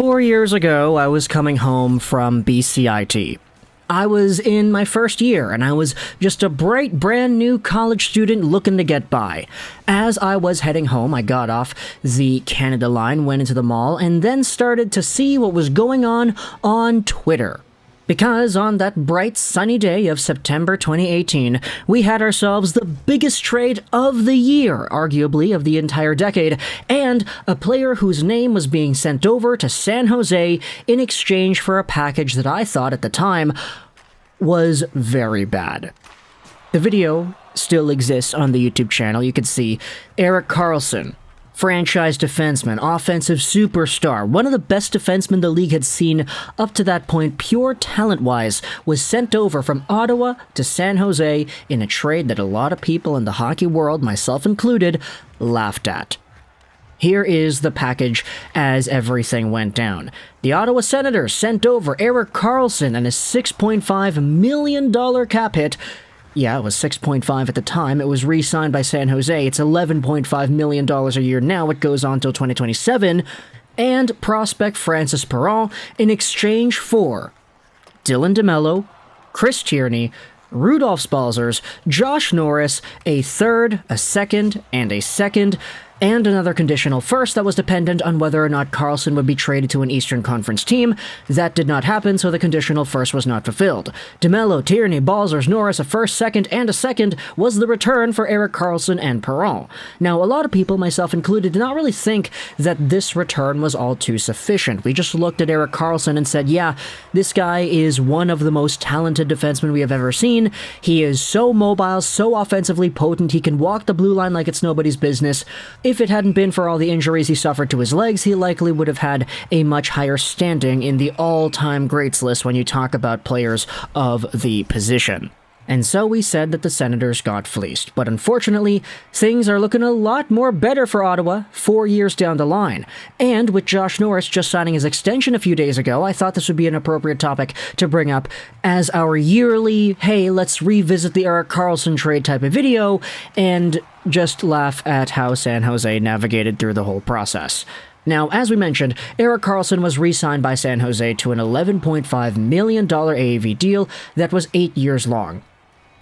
4 years ago, I was coming home from BCIT. I was in my first year, and I was just a bright, brand new college student looking to get by. As I was heading home, I got off the Canada line, went into the mall, and then started to see what was going on Twitter. Because on that bright, sunny day of September 2018, we had ourselves the biggest trade of the year, arguably of the entire decade, and a player whose name was being sent over to San Jose in exchange for a package that I thought at the time was very bad. The video still exists on the YouTube channel. You can see Erik Karlsson, franchise defenseman, offensive superstar, one of the best defensemen the league had seen up to that point, pure talent-wise, was sent over from Ottawa to San Jose in a trade that a lot of people in the hockey world, myself included, laughed at. Here is the package as everything went down. The Ottawa Senators sent over Erik Karlsson and a $6.5 million cap hit. Yeah, it was 6.5 at the time. It was re-signed by San Jose. It's $11.5 million a year now. It goes on till 2027. And prospect Francis Perron in exchange for Dylan DeMello, Chris Tierney, Rudolph Balcers, Josh Norris, a third, a second, and another conditional first that was dependent on whether or not Karlsson would be traded to an Eastern Conference team. That did not happen, so the conditional first was not fulfilled. DeMello, Tierney, Balcers, Norris, a first, second, and a second was the return for Erik Karlsson and Perron. Now, a lot of people, myself included, did not really think that this return was all too sufficient. We just looked at Erik Karlsson and said, yeah, this guy is one of the most talented defensemen we have ever seen. He is so mobile, so offensively potent, he can walk the blue line like it's nobody's business. If it hadn't been for all the injuries he suffered to his legs, he likely would have had a much higher standing in the all-time greats list when you talk about players of the position. And so we said that the Senators got fleeced. But unfortunately, things are looking a lot more better for Ottawa 4 years down the line. And with Josh Norris just signing his extension a few days ago, I thought this would be an appropriate topic to bring up as our yearly, hey, let's revisit the Erik Karlsson trade type of video, and just laugh at how San Jose navigated through the whole process. Now, as we mentioned, Erik Karlsson was re-signed by San Jose to an $11.5 million AAV deal that was 8 years long.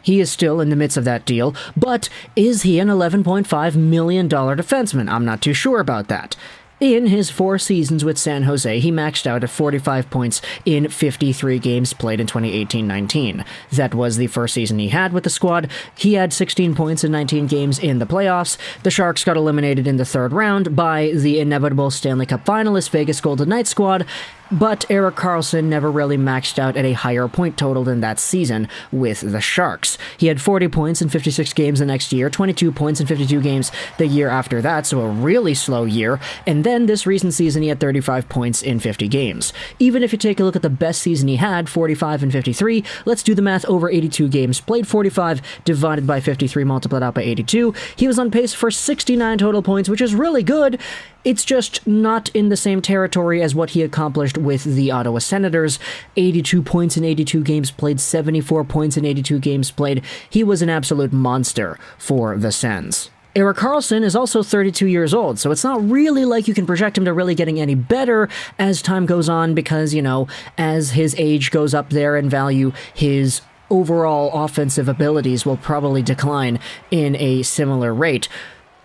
He is still in the midst of that deal, but is he an $11.5 million defenseman? I'm not too sure about that. In his 4 seasons with San Jose, he maxed out at 45 points in 53 games played in 2018-19. That was the first season he had with the squad. He had 16 points in 19 games in the playoffs. The Sharks got eliminated in the third round by the inevitable Stanley Cup finalist Vegas Golden Knights squad, but Erik Karlsson never really maxed out at a higher point total than that season with the Sharks. He had 40 points in 56 games the next year, 22 points in 52 games the year after that, so a really slow year, and then this recent season he had 35 points in 50 games. Even if you take a look at the best season he had, 45 and 53, let's do the math over 82 games played, 45 divided by 53 multiplied out by 82, he was on pace for 69 total points, which is really good. It's just not in the same territory as what he accomplished with the Ottawa Senators. 82 points in 82 games played, 74 points in 82 games played. He was an absolute monster for the Sens. Erik Karlsson is also 32 years old, so it's not really like you can project him to really getting any better as time goes on because, you know, as his age goes up there in value, his overall offensive abilities will probably decline in a similar rate.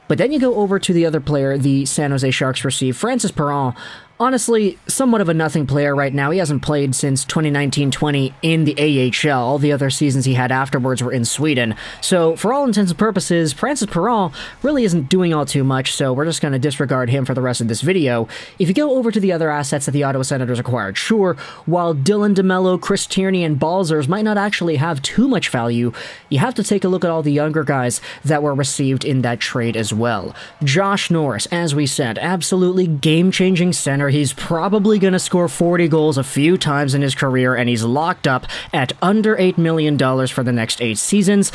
But then you go over to the other player the San Jose Sharks received, Francis Perron. Honestly, somewhat of a nothing player right now. He hasn't played since 2019-20 in the AHL. All the other seasons he had afterwards were in Sweden. So, for all intents and purposes, Francis Perron really isn't doing all too much, so we're just going to disregard him for the rest of this video. If you go over to the other assets that the Ottawa Senators acquired, sure, while Dylan DeMello, Chris Tierney, and Balcers might not actually have too much value, you have to take a look at all the younger guys that were received in that trade as well. Josh Norris, as we said, absolutely game-changing center. He's probably going to score 40 goals a few times in his career, and he's locked up at under $8 million for the next 8 seasons.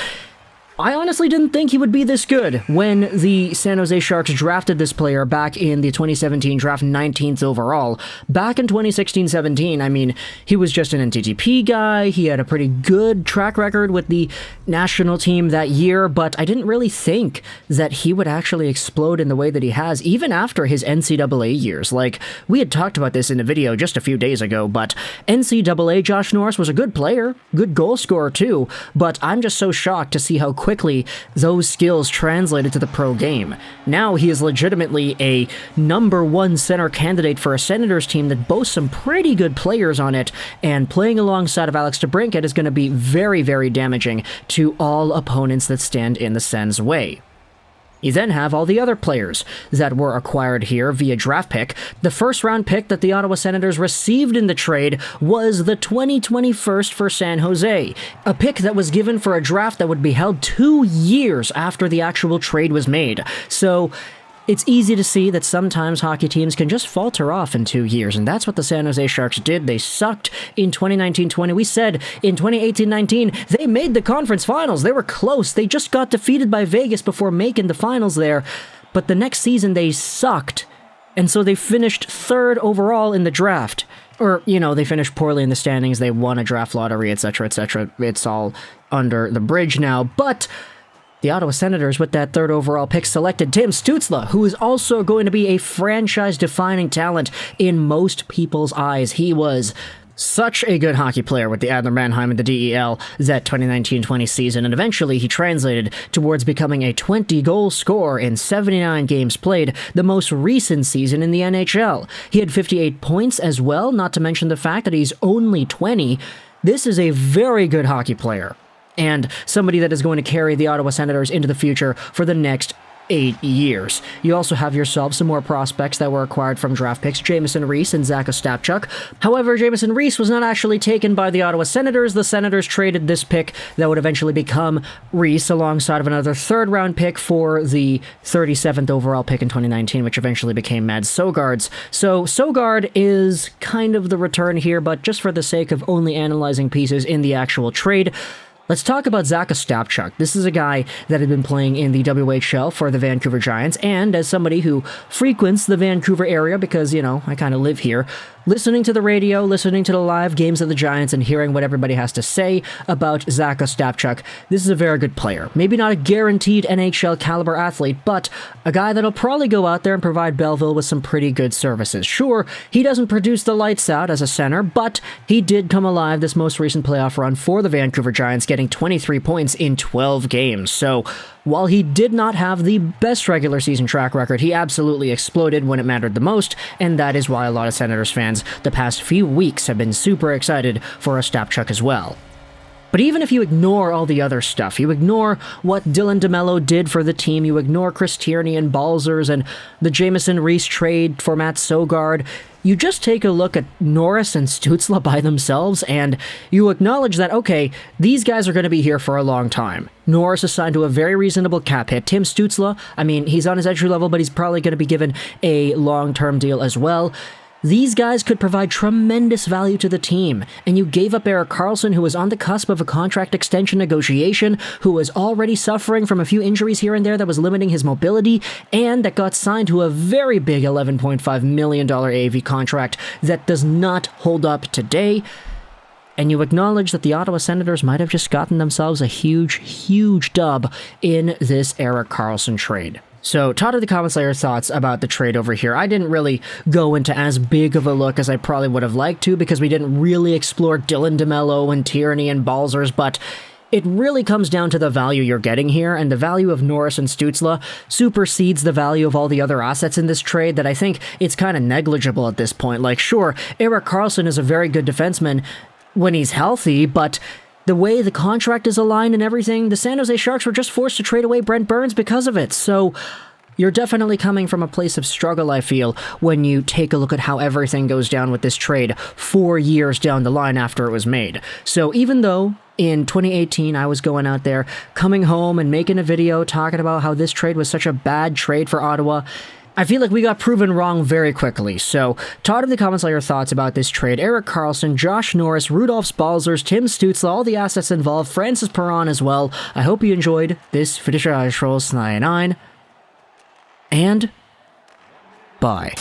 I honestly didn't think he would be this good when the San Jose Sharks drafted this player back in the 2017 draft, 19th overall. Back in 2016-17, I mean, he was just an NTTP guy. He had a pretty good track record with the national team that year, but I didn't really think that he would actually explode in the way that he has, even after his NCAA years. Like, we had talked about this in a video just a few days ago, but NCAA Josh Norris was a good player, good goal scorer too, but I'm just so shocked to see how quickly those skills translated to the pro game. Now he is legitimately a #1 center candidate for a Senators team that boasts some pretty good players on it, and playing alongside of Alex DeBrincat is going to be very, very damaging to all opponents that stand in the Sens' way. You then have all the other players that were acquired here via draft pick. The first round pick that the Ottawa Senators received in the trade was the 2020 first for San Jose, a pick that was given for a draft that would be held 2 years after the actual trade was made. So it's easy to see that sometimes hockey teams can just falter off in 2 years, and that's what the San Jose Sharks did. They sucked in 2019-20. We said in 2018-19, they made the conference finals. They were close. They just got defeated by Vegas before making the finals there. But the next season, they sucked, and so they finished 3rd overall in the draft. Or, you know, they finished poorly in the standings. They won a draft lottery, etc., etc. It's all under the bridge now, but the Ottawa Senators, with that 3rd overall pick, selected Tim Stutzle, who is also going to be a franchise-defining talent in most people's eyes. He was such a good hockey player with the Adler Mannheim and the DEL that 2019-20 season, and eventually he translated towards becoming a 20-goal scorer in 79 games played, the most recent season in the NHL. He had 58 points as well, not to mention the fact that he's only 20. This is a very good hockey player, and somebody that is going to carry the Ottawa Senators into the future for the next 8 years. You also have yourself some more prospects that were acquired from draft picks, Jamieson Rees and Zach Ostapchuk. However, Jamieson Rees was not actually taken by the Ottawa Senators. The Senators traded this pick that would eventually become Rees alongside of another 3rd-round pick for the 37th overall pick in 2019, which eventually became Mads Sogaard's. So Sogaard is kind of the return here, but just for the sake of only analyzing pieces in the actual trade, let's talk about Zach Ostapchuk. This is a guy that had been playing in the WHL for the Vancouver Giants, and as somebody who frequents the Vancouver area because, you know, I kind of live here, listening to the radio, listening to the live games of the Giants, and hearing what everybody has to say about Zach Ostapchuk, this is a very good player. Maybe not a guaranteed NHL caliber athlete, but a guy that'll probably go out there and provide Belleville with some pretty good services. Sure, he doesn't produce the lights out as a center, but he did come alive this most recent playoff run for the Vancouver Giants, getting 23 points in 12 games. So while he did not have the best regular season track record, he absolutely exploded when it mattered the most, and that is why a lot of Senators fans the past few weeks have been super excited for Ostapchuk as well. But even if you ignore all the other stuff, you ignore what Dylan DeMello did for the team, you ignore Chris Tierney and Balzers and the Jamieson Rees trade for Matt Sogaard, you just take a look at Norris and Stutzle by themselves, and you acknowledge that, okay, these guys are going to be here for a long time. Norris is signed to a very reasonable cap hit. Tim Stutzle, I mean, he's on his entry level, but he's probably going to be given a long-term deal as well. These guys could provide tremendous value to the team, and you gave up Erik Karlsson, who was on the cusp of a contract extension negotiation, who was already suffering from a few injuries here and there that was limiting his mobility, and that got signed to a very big $11.5 million AAV contract that does not hold up today. And you acknowledge that the Ottawa Senators might have just gotten themselves a huge, huge dub in this Erik Karlsson trade. So, talk in the comments your thoughts about the trade over here. I didn't really go into as big of a look as I probably would have liked to because we didn't really explore Dylan DeMello and Tierney and Balzers, but it really comes down to the value you're getting here, and the value of Norris and Stutzle supersedes the value of all the other assets in this trade that I think it's kind of negligible at this point. Like, sure, Erik Karlsson is a very good defenseman when he's healthy, but the way the contract is aligned and everything, the San Jose Sharks were just forced to trade away Brent Burns because of it. So you're definitely coming from a place of struggle, I feel, when you take a look at how everything goes down with this trade 4 years down the line after it was made. So even though in 2018 I was going out there, coming home and making a video talking about how this trade was such a bad trade for Ottawa, I feel like we got proven wrong very quickly, so talk in the comments all your thoughts about this trade. Erik Karlsson, Josh Norris, Rudolph Balzers, Tim Stutzle, all the assets involved, Francis Perron as well. I hope you enjoyed this video. And bye.